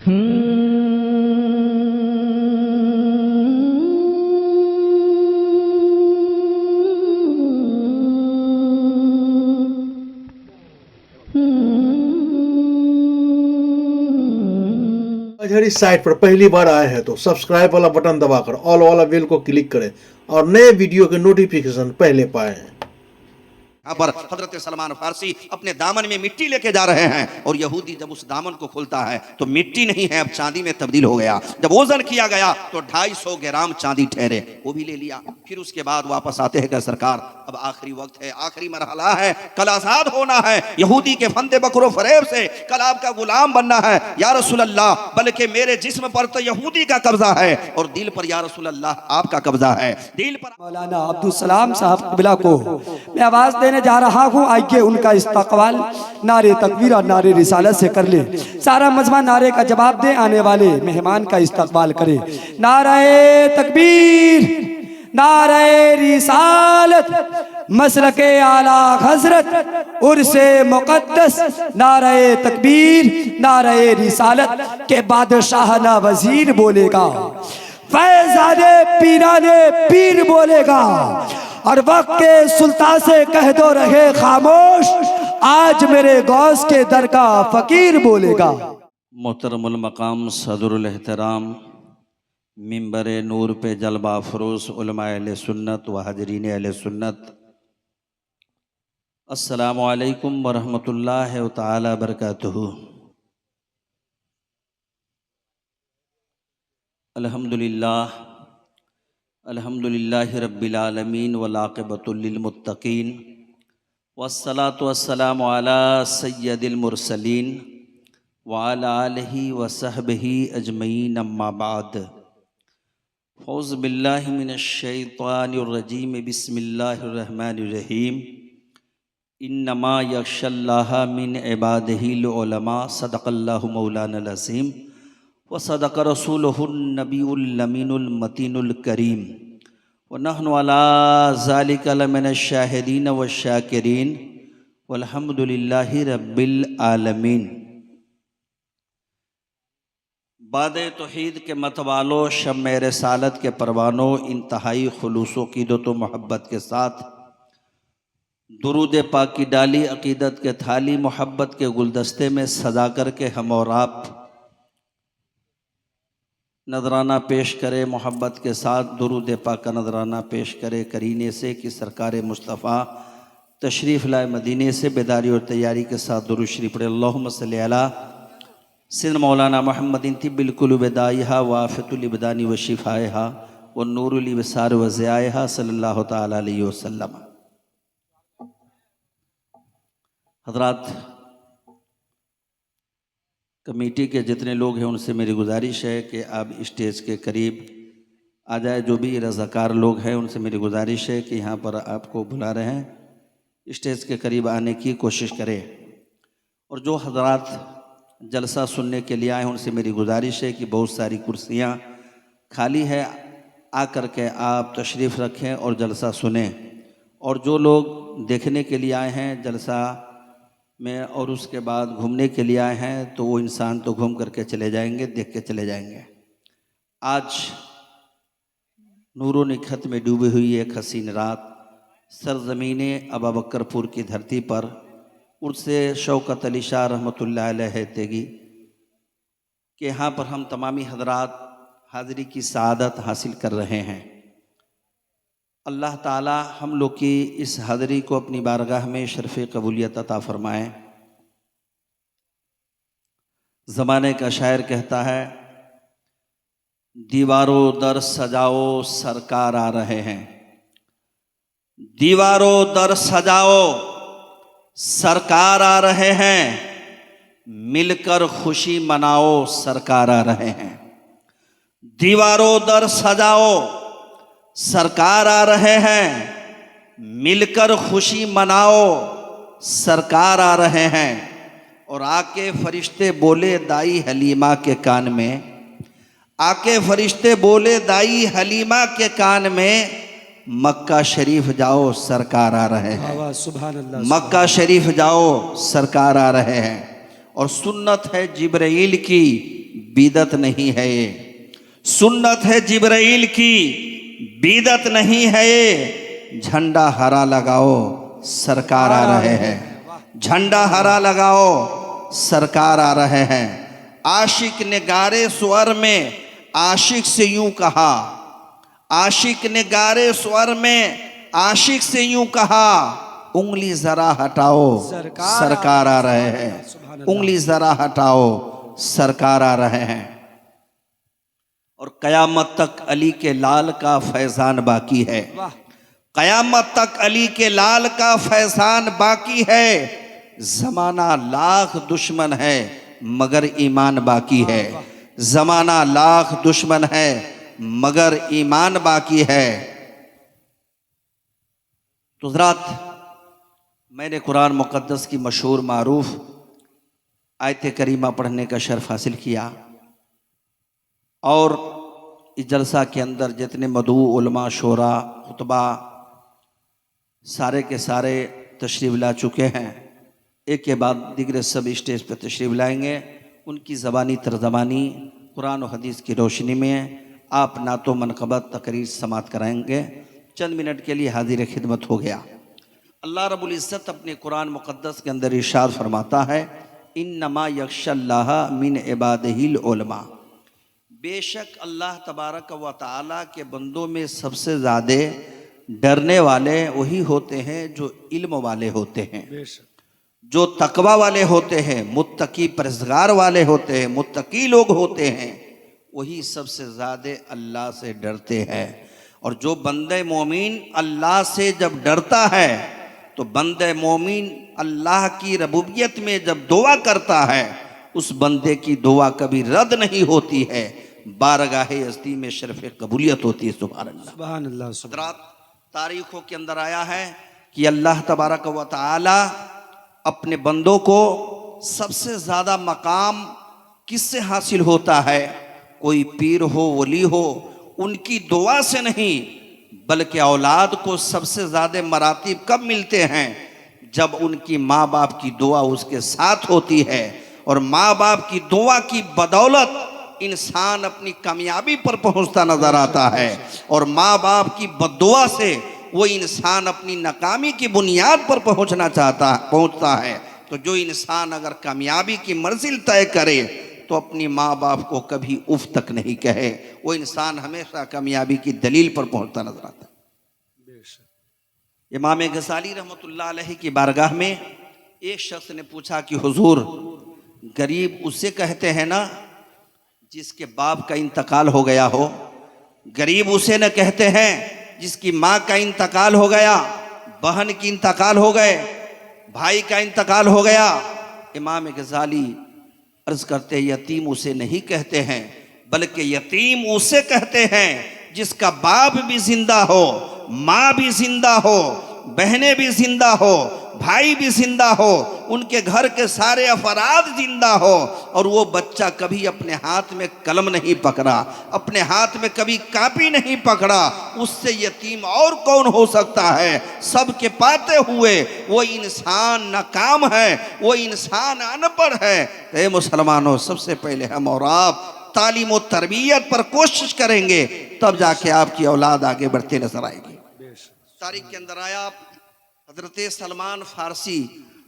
अगर इस साइट पर पहली बार आए हैं तो सब्सक्राइब वाला बटन दबाकर ऑल वाला बेल को क्लिक करें और नए वीडियो के नोटिफिकेशन पहले पाएं। यहाँ पर हजरत सलमान फारसी अपने दामन में मिट्टी लेके जा रहे हैं और यहूदी जब उस दामन को खोलता है तो मिट्टी नहीं है, अब चांदी में तब्दील हो गया। जब वजन किया गया तो 250 ग्राम चांदी ठहरे, वो भी ले लिया। फिर उसके बाद वापस आते हैं कि सरकार अब आखिरी वक्त है, आखिरी मरहला है, कल आजाद होना है, यहूदी के फंदे बकरो फरेब से कल आपका गुलाम बनना है या रसूल अल्लाह, बल्कि मेरे जिस्म पर तो यहूदी का कब्जा है और दिल पर या रसूल अल्लाह आपका कब्जा है। दिल पर मौलाना अब्दुल सलाम साहब क़िबला को मैं आवाज देने जा रहा हूँ। आइए उनका इस्तकबाल नारे तकबीर और नारे रिसालत से कर ले। सारा मजमा नारे का जवाब दे, आने वाले मेहमान का इस्तकबाल करे। नारे तकबीर, नारे रिसालत, मसलके आला हजरत उर्से मुकद्दस। नारे तकबीर, नारे रिसालत के बादशाह ना वजीर बोलेगा, फैजाने पीराने पीर बोलेगा और वक्त के सुल्तान से कह दो रहे खामोश, आज मेरे गौस के दर का फकीर बोलेगा। मोहतरमुल मकाम सदरुल एहतराम मिंबर नूर पे जलवा फरोस उलमाए अहले सुन्नत व हाजरीन अहले सुन्नत, अस्सलामु अलैकुम व रहमतुल्लाहि तआला व बरकातुहू। अल्हम्दुलिल्लाह अल्हम्दुलिल्लाहि रब्बिल आलमीन वल आक़िबतुल लिल मुत्तक़ीन वस्सलातु वस्सलामु अला सय्यदिल मुरसलीन व अला आलिहि व सहबिहि अजमईन, अम्मा बाद। फ़ौज़ बिल्लाहि मिनश शैतानिर रजीम, बिस्मिल्लाहिर रहमानिर रहीम। इन्नमा यख्शल्लाह मिन इबादिहिल उलमा, सदक़ल्लाहु मौलानल अज़ीम व सदक़ रसूलुहुन नबियुल अमीनुल मतीनुल करीम व नहनु अला ज़ालिका लमिनश शाहिदीन व शाकिरीन वल्हम्दुलिल्लाहि रब्बिल आलमीन। बादे तौहीद के मतवालो, शम्मे रिसालत के परवानों, इंतहाई खुलूस व क़ीदत व मोहब्बत के साथ दुरूद पाक की डाली अक़ीदत के थाली मोहब्बत के गुलदस्ते में सजा कर के हम और आप नजराना पेश करे। मोहब्बत के साथ दुरूद पाक का नजराना पेश करे करीने से कि सरकार मुस्तफ़ा तशरीफ़ लाए मदीने से। बेदारी और तैयारी के साथ दुरूद शरीफ पढ़े। अल्लाहुम्मा सल्ली अला सिन मौलाना मोहम्मदिन तिब्बिल कुलूब दाइहा व आफ़ियतुल इब्दानी व शिफ़ाइहा व नूरुल इब्सार व ज़ियाइहा सल्लल्लाहु तआला अलैहि वसल्लम। हज़रात, कमेटी के जितने लोग हैं उनसे मेरी गुजारिश है कि आप स्टेज के करीब आ जाए। जो भी रज़ाकार लोग हैं उनसे मेरी गुजारिश है कि यहाँ पर आपको बुला रहे हैं, स्टेज के करीब आने की कोशिश करें। और जो हज़रात जलसा सुनने के लिए आए हैं उनसे मेरी गुजारिश है कि बहुत सारी कुर्सियाँ खाली है, आ कर के आप तशरीफ़ रखें और जलसा सुनें। और जो लोग देखने के लिए आए हैं जलसा में और उसके बाद घूमने के लिए आए हैं तो वो इंसान तो घूम करके चले जाएंगे, देख के चले जाएंगे। आज नूरो निखत में डूबी हुई एक हसीन रात सरज़मीने अबा बकरपुर की धरती पर उर्से शौकत अली शाह रहमतुल्लाह अलैह तेगी कि यहाँ पर हम तमामी हजरात हाज़री की सआदत हासिल कर रहे हैं। अल्लाह ताला हम लोग की इस हाज़री को अपनी बारगाह में शर्फ़ कबूलियत अता फ़रमाए। ज़माने का शायर कहता है, दीवारों दर सजाओ सरकार आ रहे हैं, दीवारों दर सजाओ सरकार आ रहे हैं, मिलकर खुशी मनाओ सरकार आ रहे हैं। दीवारों दर सजाओ सरकार आ रहे हैं, मिलकर खुशी मनाओ सरकार आ रहे हैं। और आके फरिश्ते बोले दाई हलीमा के कान में, आके फरिश्ते बोले दाई हलीमा के कान में, मक्का शरीफ जाओ सरकार आ रहे हैं, सुभान अल्लाह, मक्का शरीफ जाओ सरकार आ रहे हैं। और सुन्नत है जिब्राइल की बिदत नहीं है ये, सुन्नत है जिब्राइल की, बिदत नहीं है ये। झंडा हरा लगाओ, सरकार आ रहे हैं। झंडा हरा लगाओ, सरकार आ रहे हैं। आशिक ने गारे स्वर में आशिक से यूं कहा, आशिक ने गारे स्वर में आशिक से यूं कहा, उंगली जरा हटाओ, सरकार आ रहे हैं। उंगली जरा हटाओ, सरकार आ रहे हैं। और कयामत तक अली के लाल का फैजान बाकी है। कयामत तक अली के लाल का फैजान बाकी है। जमाना लाख दुश्मन है मगर ईमान बाकी है। जमाना लाख दुश्मन है मगर ईमान बाकी है। तो हज़रात, मैंने कुरान मुक़द्दस की मशहूर मारूफ आयत करीमा पढ़ने का शर्फ हासिल किया और इस जलसा के अंदर जितने मदू उलमा शोरा खुतबा सारे के सारे तशरीफ़ ला चुके हैं। एक के बाद दिगरे सब स्टेज पर तशरीफ़ लाएंगे। उनकी ज़बानी तर्जमानी कुरान और हदीस की रोशनी में आप नातो मनक़बत तकरीर समात कराएंगे। चंद मिनट के लिए हाजिर खिदमत हो गया। अल्लाह रब्बुल इज़्ज़त अपने कुरान मुक़द्दस के अंदर इरशाद फरमाता है, इन्नमा यख्शल्लाह मिन इबादिहिल उलमा। बेशक अल्लाह तबारक व तआला के बंदों में सबसे ज़्यादा डरने वाले वही होते हैं जो इल्म वाले होते हैं, जो तकवा वाले होते हैं, मुत्तकी परहेज़गार वाले होते हैं, मुत्तकी लोग होते हैं, वही सबसे ज़्यादा अल्लाह से डरते हैं। और जो बंदे मोमिन अल्लाह से जब डरता है तो बंदे मोमिन अल्लाह की रबूबियत में जब दुआ करता है उस बंदे की दुआ कभी रद्द नहीं होती है, बारगाहे हस्ती में शर्फ कबूलियत होती है। सुभान अल्लाह, सुभान अल्लाह। हज़रात, तारीखों के अंदर आया है कि अल्लाह तबारक व तआला अपने बंदों को सबसे ज़्यादा मकाम किससे हासिल होता है? कोई पीर हो, वली हो, उनकी दुआ से नहीं, बल्कि औलाद को सबसे ज़्यादा मरातिब कब मिलते हैं? जब उनकी माँ बाप की दुआ उसके साथ होती है। और माँ बाप की दुआ की बदौलत इंसान अपनी कामयाबी पर पहुँचता नज़र आता है, और माँ बाप की बद्दुआ से वो इंसान अपनी नाकामी की बुनियाद पर पहुँचता है। तो जो इंसान अगर कामयाबी की मंजिल तय करे तो अपनी माँ बाप को कभी उफ तक नहीं कहे, वो इंसान हमेशा कामयाबी की दलील पर पहुंचता नजर आता है। इमाम गज़ाली रहमतुल्लाह अलैहि की बारगाह में एक शख्स ने पूछा कि हुजूर, गरीब उसे कहते हैं ना जिसके बाप का इंतकाल हो गया हो? गरीब उसे न कहते हैं जिसकी माँ का इंतकाल हो गया, बहन की इंतकाल हो गए, भाई का इंतकाल हो गया। इमाम गज़ाली अर्ज करते यतीम उसे नहीं कहते हैं, बल्कि यतीम उसे कहते हैं जिसका बाप भी जिंदा हो, माँ भी जिंदा हो, बहनें भी जिंदा हो, भाई भी जिंदा हो, उनके घर के सारे अफराद जिंदा हो, और वो बच्चा कभी अपने हाथ में कलम नहीं पकड़ा, अपने हाथ में कभी कापी नहीं पकड़ा। उससे यतीम और कौन हो सकता है? सबके पाते हुए वो इंसान नाकाम है, वो इंसान अनपढ़ है। तो मुसलमानों, सबसे पहले हम और आप तालीम और तरबियत पर कोशिश करेंगे, तब जाके आपकी औलाद आगे बढ़ते नजर आएगी। तारीख के अंदर आया हजरत सलमान फारसी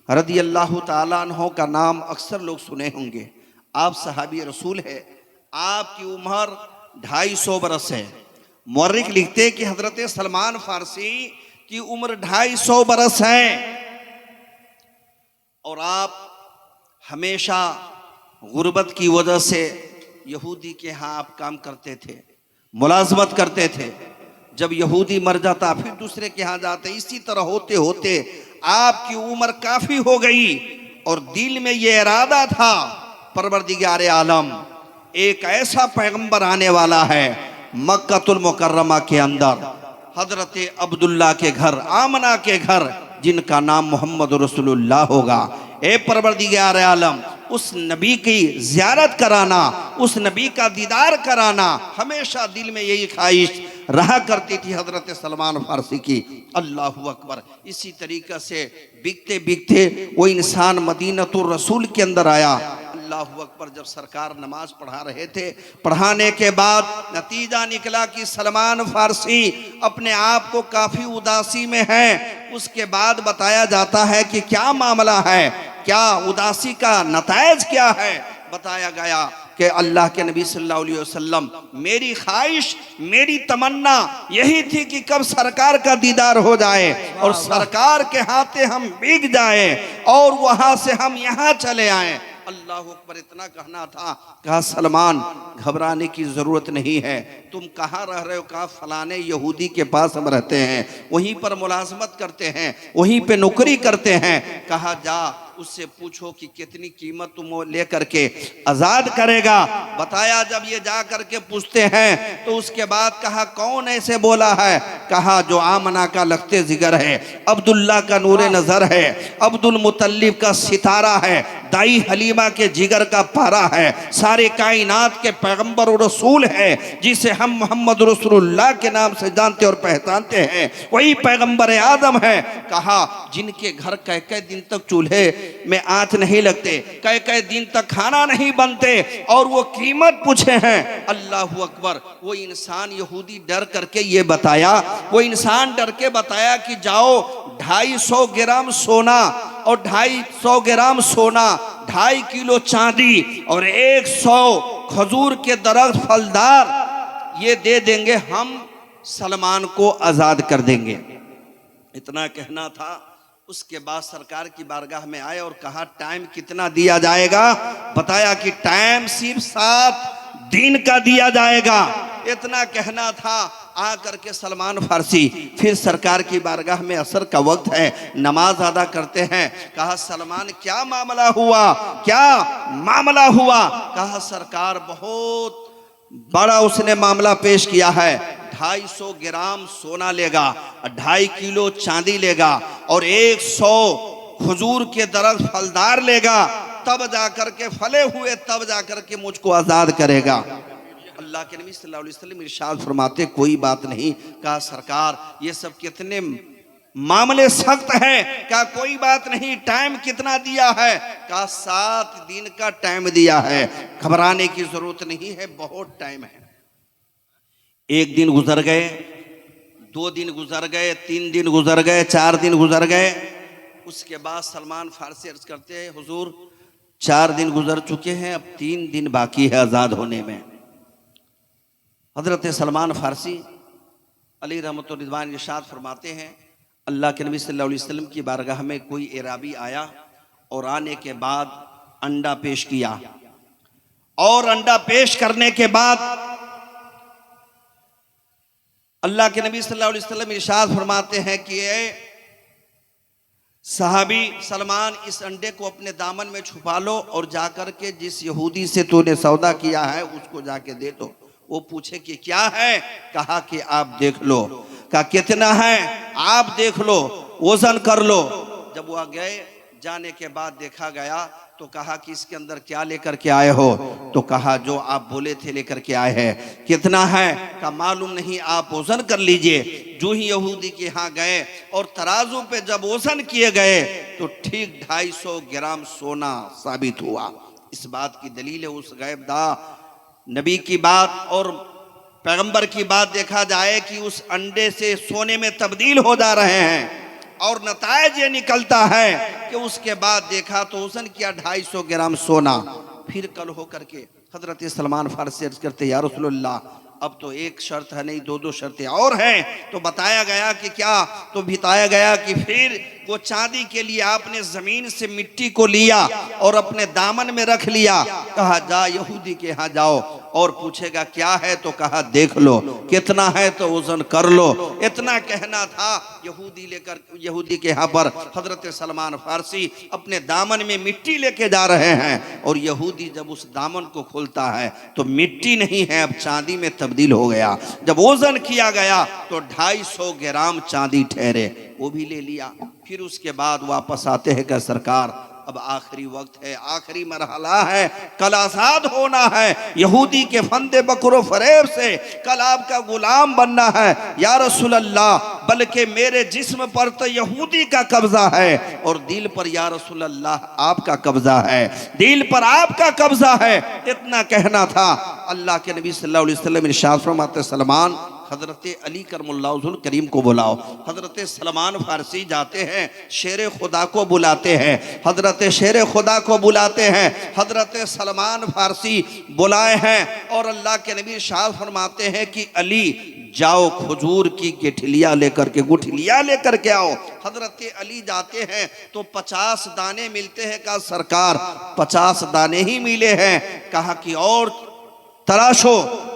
रदी अल्लाह ताला अन्हो का नाम अक्सर लोग सुने होंगे। आप सहाबी रसूल है, आपकी उम्र 250 बरस है। मुअर्रिख लिखते कि हजरत सलमान फारसी की उम्र 250 बरस है, और आप हमेशा गुर्बत की वजह से यहूदी के यहाँ आप काम करते थे, मुलाजमत करते थे। जब यहूदी मर जाता फिर दूसरे के यहाँ जाते। इसी तरह होते होते आपकी उम्र काफ़ी हो गई, और दिल में ये इरादा था, परवरदिगार आलम एक ऐसा पैगंबर आने वाला है मक्कातुल मुकर्रमा के अंदर, हजरत अब्दुल्ला के घर, आमना के घर, जिनका नाम मोहम्मद रसूलुल्लाह होगा। ए परवरदिगार आलम, उस नबी की ज़ियारत कराना, उस नबी का दीदार कराना, हमेशा दिल में यही ख्वाहिश रहा करती थी हजरत सलमान फारसी की। अल्लाहु अकबर। इसी तरीक़े से बिकते बिकते वो इंसान मदीनतुर रसूल के अंदर आया। अल्लाह अकबर। जब सरकार नमाज पढ़ा रहे थे, पढ़ाने के बाद नतीजा निकला कि सलमान फारसी अपने आप को काफ़ी उदासी में है। उसके बाद बताया जाता है कि क्या मामला है, क्या उदासी का नतायज क्या है। बताया गया कि अल्लाह के नबी सल्लल्लाहु अलैहि वसल्लम, मेरी ख्वाहिश, मेरी तमन्ना यही थी कि कब सरकार का दीदार हो जाए और सरकार के हाथे हम भीग जाए और वहां से हम यहाँ चले आए। अल्लाह अकबर। इतना कहना था। कहा सलमान घबराने की जरूरत नहीं है, तुम कहाँ रह रहे हो? कहा फलाने यहूदी के पास हम रहते हैं, वहीं पर मुलाजमत करते हैं, वहीं पे नौकरी करते हैं। कहा जा उससे पूछो कि कितनी कीमत तुम लेकर के आजाद करेगा। बताया जब ये जा करके पूछते हैं तो उसके बाद कहा कौन ऐसे बोला है? कहा जो आमना का लखते जिगर है, अब्दुल्ला का नूरे नजर है, अब्दुल मुतल्लिब का सितारा है, दाई हलीमा के जिगर का पारा है, सारे कायनात के पैगंबर और रसूल है, जिसे हम मोहम्मद रसूलुल्लाह के नाम से जानते और पहचानते हैं, वही पैगंबर आदम है। कहा जिनके घर कई कई दिन तक चूल्हे में आंच नहीं लगते, कई कई दिन तक खाना नहीं बनते और वो कीमत पूछे हैं। अल्लाह अकबर। वो इंसान यहूदी डर करके ये बताया, वो इंसान डर के बताया कि जाओ 250 ग्राम सोना और 250 ग्राम सोना, 2.5 किलो चांदी और 100 खजूर के दरख्त फलदार ये दे देंगे, हम सलमान को आजाद कर देंगे। इतना कहना था। उसके बाद सरकार की बारगाह में आए और कहा टाइम कितना दिया जाएगा? बताया कि टाइम सिर्फ 7 दिन का दिया जाएगा। इतना कहना था। आ करके सलमान फारसी फिर सरकार की बारगाह में असर का वक्त है, नमाज अदा करते हैं। कहा सलमान क्या मामला हुआ, क्या मामला हुआ? कहा सरकार बहुत बड़ा उसने मामला पेश किया है, 250 ग्राम सोना लेगा, 2.5 किलो चांदी लेगा और 100 खजूर के दरख्त फलदार लेगा, तब जाकर के फले हुए तब जाकर के मुझको आजाद करेगा। अल्लाह के नबी सल्लल्लाहु अलैहि वसल्लम इरशाद फरमाते कोई बात नहीं। कहा सरकार ये सब कितने मामले सख्त हैं, क्या कोई बात नहीं, टाइम कितना दिया है? कहा 7 दिन का टाइम दिया है, घबराने की जरूरत नहीं है, बहुत टाइम है। 1 दिन गुजर गए, 2 दिन गुजर गए, 3 दिन गुजर गए, 4 दिन गुजर गए। उसके बाद सलमान फारसी अर्ज करते हैं हुजूर 4 दिन गुजर चुके हैं, अब 3 दिन बाकी है आजाद होने में। हजरत सलमान फारसी अली रहमतुल्लाह रिज़वान इरशाद फरमाते हैं अल्लाह के नबी सल्लल्लाहु अलैहि वसल्लम की बारगाह में कोई एराबी आया और आने के बाद अंडा पेश किया और अंडा पेश करने के बाद अल्लाह के नबी सल्लल्लाहु अलैहि वसल्लम इरशाद फरमाते हैं कि ए सहाबी सलमान इस अंडे को अपने दामन में छुपा लो और जाकर के जिस यहूदी से तूने सौदा किया है उसको जाके दे दो। वो पूछे कि क्या है? कहा कि आप देख लो। कहा कितना है? आप देख लो, वजन कर लो। जब वह गए, जाने के बाद देखा गया तो कहा कि इसके अंदर क्या लेकर के आए हो? तो कहा जो आप बोले थे लेकर के आए हैं। कितना है? का मालूम नहीं, आप वजन कर लीजिए। जो ही यहूदी के यहाँ गए और तराजू पे जब वजन किए गए तो ठीक 250 ग्राम सोना साबित हुआ। इस बात की दलील है उस गैबदा नबी की बात और पैगंबर की बात देखा जाए कि उस अंडे से सोने में तब्दील हो जा रहे हैं और नतायज ये निकलता है कि उसके बाद देखा तो वजन किया 250 ग्राम सोना। फिर कल हो करके हजरत सलमान फारसी अर्ज करते या रसूलुल्लाह अब तो एक शर्त है नहीं 2-2 शर्तें और हैं। तो बताया गया कि क्या? तो बताया गया कि फिर वो चांदी के लिए आपने जमीन से मिट्टी को लिया और अपने दामन में रख लिया। कहा जा यहूदी के यहाँ जाओ और पूछेगा क्या है? तो कहा देख लो। कितना है? तो वजन कर लो। इतना कहना था। यहूदी के यहाँ पर हजरत सलमान फारसी अपने दामन में मिट्टी लेके जा रहे हैं और यहूदी जब उस दामन को खोलता है तो मिट्टी नहीं है, अब चांदी में तब्दील हो गया। जब वजन किया गया तो 250 ग्राम चांदी ठहरे, वो भी ले लिया। फिर उसके बाद वापस आते हैं कि सरकार अब आखिरी वक्त है, आखिरी मरहला है, कल आजाद होना है यहूदी के फंदे बकरो फरेब से, कल आपका गुलाम बनना है या रसूल अल्लाह। बल्कि मेरे जिस्म पर तो यहूदी का कब्जा है और दिल पर या रसूल अल्लाह आपका कब्जा है, दिल पर आपका कब्जा है। इतना कहना था। अल्लाह के नबी सल्लल्लाहु अलैहि वसल्लम इरशाद फरमाते, सलमान हजरत अली करमुल्लाहुल करीम को बुलाओ। हजरत सलमान फारसी जाते हैं, शेर खुदा को बुलाते हैं, हजरत शेर खुदा को बुलाते हैं। हजरत सलमान फारसी बुलाए हैं और अल्लाह के नबी इरशाद फरमाते हैं कि अली जाओ खजूर की गुठलियाँ लेकर के आओ। हजरत अली जाते हैं तो 50 दाने मिलते हैं। कहा सरकार 50 दाने ही मिले हैं। कहा कि और तलाशो।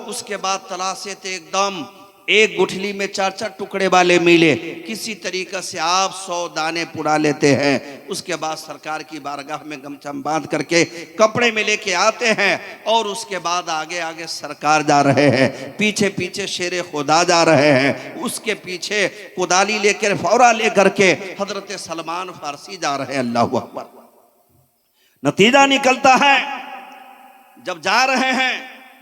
उसके बाद तलाशे थे, एकदम एक गुठली में 4-4 टुकड़े वाले मिले। किसी तरीके से आप 100 दाने पुरा लेते हैं। उसके बाद सरकार की बारगाह में गमछा बांध करके कपड़े में लेके आते हैं और उसके बाद आगे आगे सरकार जा रहे हैं, पीछे पीछे शेर खुदा जा रहे हैं, उसके पीछे कुदाली लेकर फौरा लेकर के हजरत सलमान फारसी जा रहे हैं। अल्लाहू अकबर। नतीजा निकलता है, जब जा रहे हैं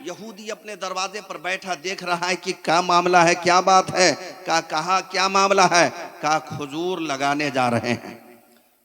यहूदी अपने दरवाजे पर बैठा देख रहा है कि क्या मामला है, क्या बात है। कहा क्या मामला है। कहा खजूर लगाने जा रहे हैं,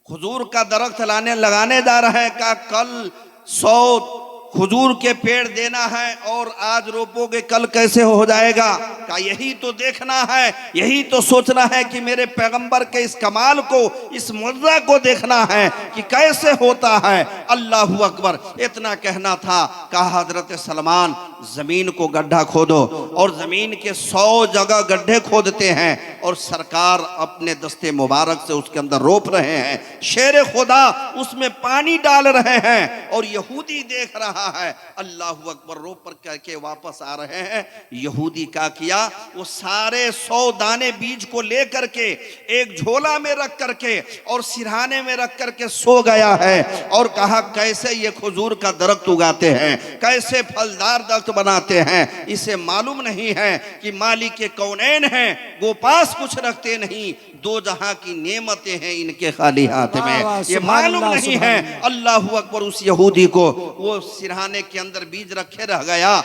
खजूर का दरख्त लगाने जा रहे हैं। कहा कल 100 खजूर के पेड़ देना है और आज रोपोगे, कल कैसे हो जाएगा। का यही तो देखना है, यही तो सोचना है कि मेरे पैगंबर के इस कमाल को, इस मुअज्जा को देखना है कि कैसे होता है। अल्लाहू अकबर। इतना कहना था। कहा हजरत सलमान जमीन को गड्ढा खोदो और जमीन के 100 जगह गड्ढे खोदते हैं और सरकार अपने दस्ते मुबारक से उसके अंदर रोप रहे हैं। शेर खुदा उसमें पानी डाल रहे हैं और यहूदी देख रहा है। अल्लाहू अकबर। रोप पर करके वापस आ रहे हैं। यहूदी क्या किया, वो सारे 100 दाने बीज को लेकर के एक झोला में रख करके और सिरहाने में रख करके सो गया है और कहा कैसे ये खजूर का दरख्त उगाते हैं, कैसे फलदार दरख्त बनाते हैं। इसे मालूम नहीं है कि मालिक के कौनैन हैं, वो पास कुछ रखते नहीं, 2 जहां की नेमतें हैं इनके खाली हाथ में, ये मालूम नहीं है। अल्लाहू अकबर। उस यहूदी को वो सिरहाने के अंदर बीज रखे रह गया।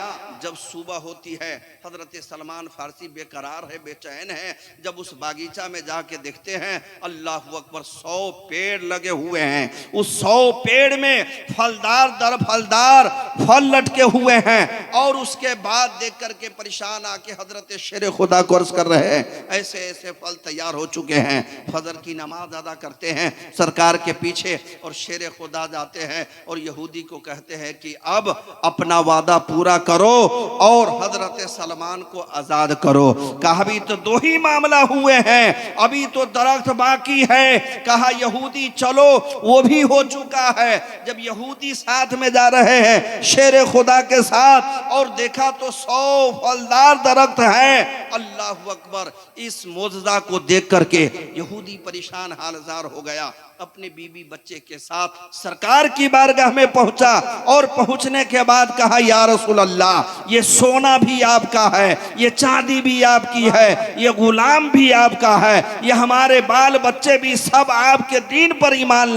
जब सुबह होती है, हजरत सलमान फारसी बेकरार है, बेचैन है। जब उस बागीचा में जाके देखते हैं, अल्लाहू अकबर, 100 पेड़ लगे हुए हैं। उस 100 पेड़ में फलदार दर फलदार फल लटके हुए हैं। और उसके बाद देख करके परेशान आके हजरत शेर खुदा को अर्ज कर रहे हैं, ऐसे ऐसे फल तैयार हो चुके हैं। फजर की नमाज अदा करते हैं सरकार के पीछे और शेर खुदा जाते हैं और यहूदी को कहते हैं कि अब अपना वादा पूरा करो और हजरत सलमान को आजाद करो। कहा अभी तो 2 ही मामला हुए हैं, अभी तो दरख्त बाकी है। कहा यहूदी चलो, वो भी हो चुका है। जब यहूदी साथ में जा रहे हैं शेर खुदा के साथ और देखा तो 100 फलदार दरख्त है। अल्लाहू अकबर। इस मोजज़ा को देख करके यहूदी परेशान हालजार हो गया। अपने बीबी बच्चे के साथ सरकार की बारगाह में पहुंचा और पहुंचने के बाद कहा या रसूल अल्लाह, ये सोना भी आपका है, ये चांदी भी आपकी है, ये गुलाम भी आपका है, ये हमारे बाल बच्चे भी सब आपके दीन पर ईमान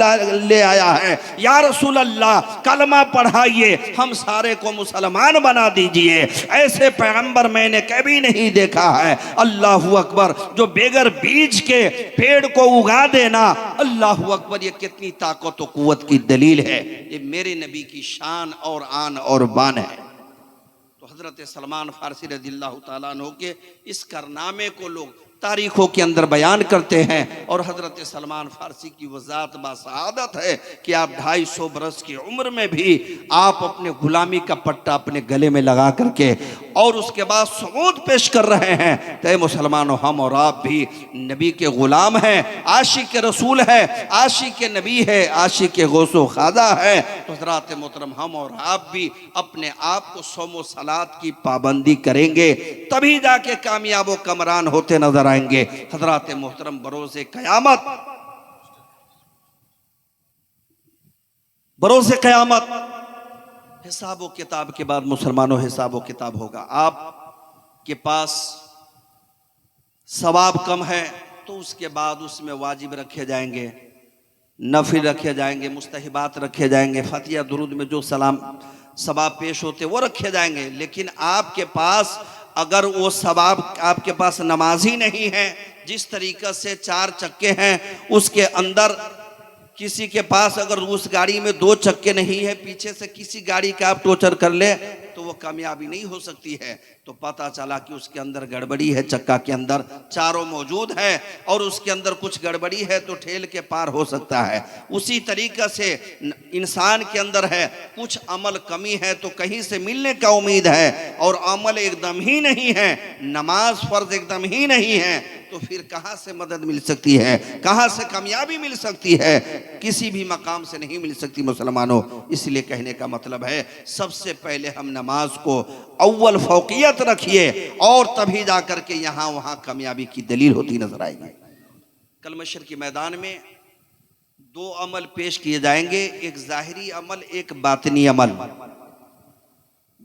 ले आया है। या रसूल अल्लाह कलमा पढ़ाइए, हम सारे को मुसलमान बना दीजिए। ऐसे पैगंबर मैंने कभी नहीं देखा है। अल्लाहू अकबर। जो बेगर बीज के पेड़ को उगा देना, अल्लाहू अकबर, ये कितनी ताकत और कुव्वत की दलील है। ये मेरे नबी की शान और आन और बान है। तो हजरत सलमान फारसी रज़ियल्लाहु ताला अन्हु के इस कारनामे को लोग तारीखों के अंदर बयान करते हैं और हजरत सलमान फारसी की वजात बासआदत है कि आप 250 बरस की उम्र में भी आप अपने गुलामी का पट्टा अपने गले में लगा करके और उसके बाद सबूत पेश कर रहे हैं। तो मुसलमानों, हम और आप भी नबी के गुलाम हैं, आशिक के रसूल है, आशिक के नबी है, आशिक के गौसो खादा है। तो हज़रात मोहतरम, हम और आप भी अपने आप को सौम सलात की पाबंदी करेंगे, तभी जाके कामयाब व कमरान होते नजर आएंगे। हजरात मोहतरम, बरोज़े क़यामत, बरोज़े क़यामत हिसाब व किताब के बाद मुसलमानों हिसाब व किताब होगा। आपके पास सवाब कम है तो उसके बाद उसमें वाजिब रखे जाएंगे, नफिल रखे जाएंगे, मुस्तहिबात रखे जाएंगे, फतिया दुरूद में जो सलाम सवाब पेश होते वो रखे जाएंगे। लेकिन आपके पास अगर वो सवाब आपके पास नमाज ही नहीं है, जिस तरीक़े से 4 चक्के हैं उसके अंदर किसी के पास अगर उस गाड़ी में 2 चक्के नहीं है, पीछे से किसी गाड़ी का आप टोचर कर ले तो वो कामयाबी नहीं हो सकती है। तो पता चला कि उसके अंदर गड़बड़ी है, चक्का के अंदर चारों मौजूद है और उसके अंदर कुछ गड़बड़ी है तो ठेल के पार हो सकता है। उसी तरीक़े से इंसान के अंदर है कुछ अमल कमी है तो कहीं से मिलने का उम्मीद है, और अमल एकदम ही नहीं है, नमाज फ़र्ज एकदम ही नहीं है, तो फिर कहाँ से मदद मिल सकती है, कहाँ से कामयाबी मिल सकती है? किसी भी मकाम से नहीं मिल सकती मुसलमानों। इसलिए कहने का मतलब है सबसे पहले हम नमाज को अव्वल फौकियत रखिए और तभी जाकर के यहाँ वहाँ कामयाबी की दलील होती नजर आएगी। कल मशर के मैदान में 2 अमल पेश किए जाएंगे, एक ज़ाहिरी अमल, एक बातनी अमल।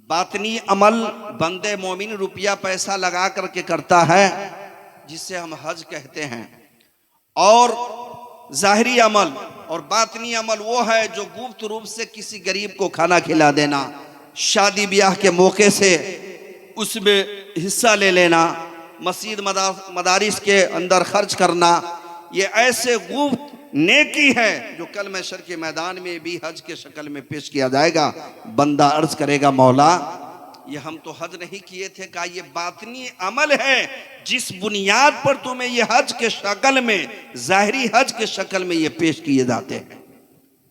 बातनी अमल बंदे मोमिन रुपया पैसा लगा करके करता है जिससे हम हज कहते हैं, और ज़ाहिरी अमल और बातनी अमल वो है जो गुप्त रूप से किसी गरीब को खाना खिला देना, शादी ब्याह के मौके से उसमें हिस्सा ले लेना, मस्जिद मदारिस के अंदर खर्च करना, ये ऐसे गुप्त नेकी है जो कल महशर के मैदान में भी हज के शक्ल में पेश किया जाएगा। बंदा अर्ज करेगा मौला ये हम तो हज नहीं किए थे, कहा ये बातनी अमल है जिस बुनियाद पर तुम्हें ये हज के शक्ल में, ज़ाहिरी हज के शक्ल में ये पेश किए जाते हैं।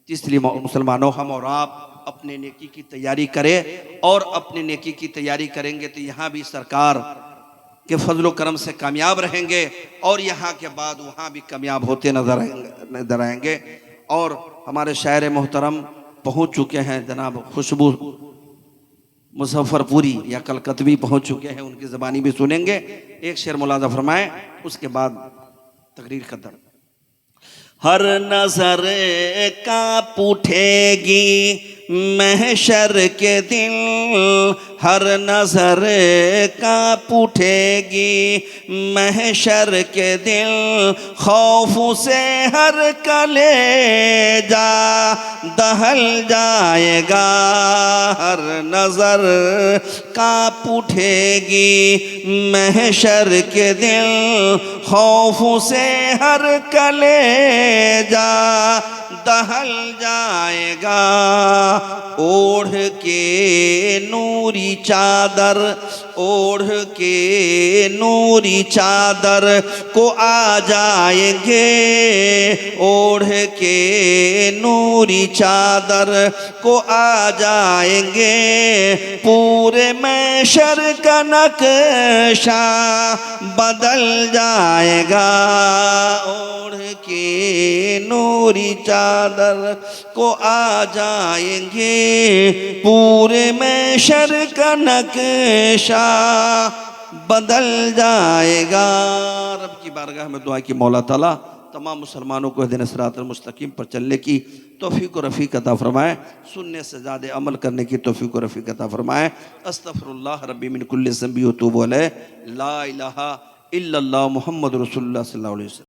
इसलिए मुसलमानों हम और आप अपने नेकी की तैयारी करें, और अपने नेकी की तैयारी करेंगे तो यहाँ भी सरकार के फजलो करम से कामयाब रहेंगे और यहाँ के बाद वहाँ भी कामयाब होते नजर आएंगे। और हमारे शायर मोहतरम पहुँच चुके हैं, जनाब खुशबू मुजफ्फरपुरी या कलकतवी पहुँच चुके हैं, उनकी ज़बानी भी सुनेंगे। एक शेर मुलाजा फरमाएं, उसके बाद तकरीर का दर्द। हर नजर कांप उठेगी महशर के दिन, हर नजर कांप उठेगी महशर के दिन, खौफ से हर कलेजा दहल जाएगा, हर नजर कांप उठेगी महशर के दिन, खौफ से हर कलेजा दहल जाएगा। ओढ़ के नूरी चादर, ओढ़ के नूरी चादर को आ जाएंगे, ओढ़ के नूरी चादर को आ जाएंगे, पूरे महशर का नक्शा बदल जाएगा। ओढ़ के नूरी चादर को आ जाएंगे, पूरे महशर का नक्शा बदल जाएगा। रब की बारगाह में दुआ की मौला ताला तमाम मुसलमानों को हिदायत सिरातल मुस्तकीम पर चलने की तौफीक और रफ़ीक अता फरमाए, सुनने से ज़्यादा अमल करने की तौफीक और रफ़ीक अता फरमाए। अस्तग़फिरुल्लाह रब्बी मिन कुल्लि ज़ंबि व तूबु अलैह, ला इलाहा इल्लल्लाह मुहम्मद रसूलुल्लाह सल्लल्लाहु अलैहि वसल्लम।